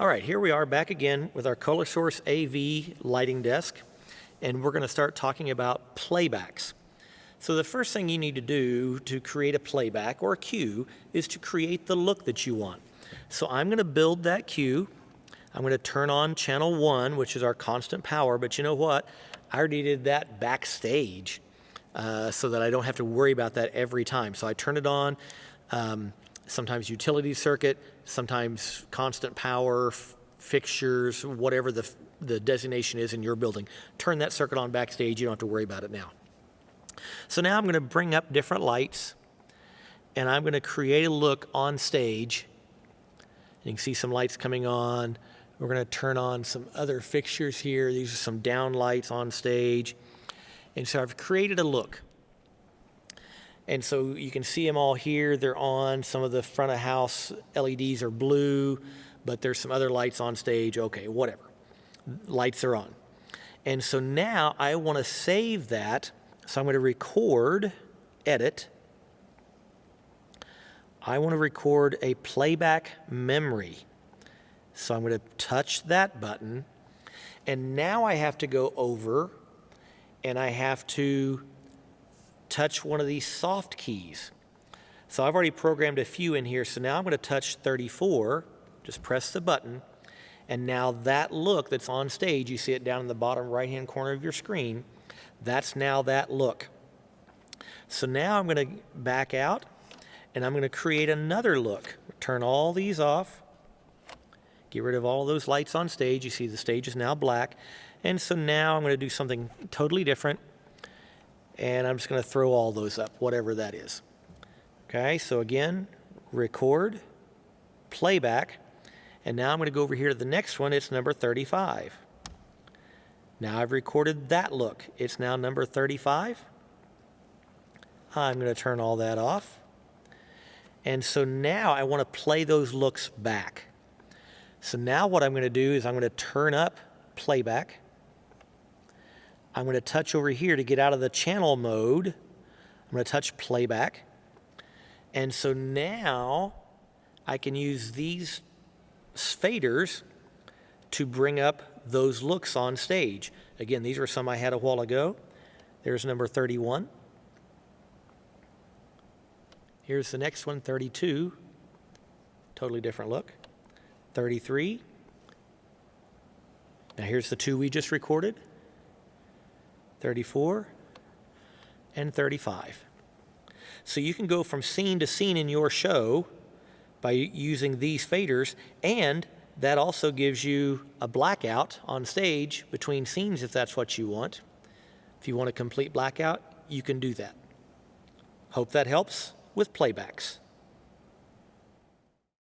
All right, here we are back again with our Color Source AV lighting desk, and we're going to start talking about playbacks. So the first thing you need to do to create a playback or a cue is to create the look that you want. So I'm going to build that cue. I'm going to turn on channel 1, which is our constant power, but you know what? I already did that backstage so that I don't have to worry about that every time. So I turn it on. Sometimes utility circuit, sometimes constant power, fixtures, whatever the designation is in your building. Turn that circuit on backstage, you don't have to worry about it now. So now I'm going to bring up different lights, and I'm going to create a look on stage. You can see some lights coming on. We're going to turn on some other fixtures here. These are some down lights on stage. And so I've created a look. And so you can see them all here. They're on. Some of the front of house LEDs are blue, but there's some other lights on stage. Okay, whatever. Lights are on. And so now I want to save that. So I'm going to record, edit. I want to record a playback memory. So I'm going to touch that button. And now I have to go over and I have to touch one of these soft keys. So I've already programmed a few in here, so now I'm going to touch 34, just press the button, and now that look that's on stage, you see it down in the bottom right-hand corner of your screen, that's now that look. So now I'm going to back out, and I'm going to create another look. Turn all these off, get rid of all those lights on stage. You see the stage is now black, and so now I'm going to do something totally different. And I'm just going to throw all those up, whatever that is. Okay, so again, record, playback, and now I'm going to go over here to the next one. It's number 35. Now I've recorded that look. It's now number 35. I'm going to turn all that off. And so now I want to play those looks back. So now what I'm going to do is I'm going to turn up playback. I'm going to touch over here to get out of the channel mode. I'm going to touch playback. And so now I can use these faders to bring up those looks on stage. Again, these were some I had a while ago. There's number 31. Here's the next one, 32. Totally different look. 33. Now here's the two we just recorded. 34, and 35. So you can go from scene to scene in your show by using these faders, and that also gives you a blackout on stage between scenes if that's what you want. If you want a complete blackout, you can do that. Hope that helps with playbacks.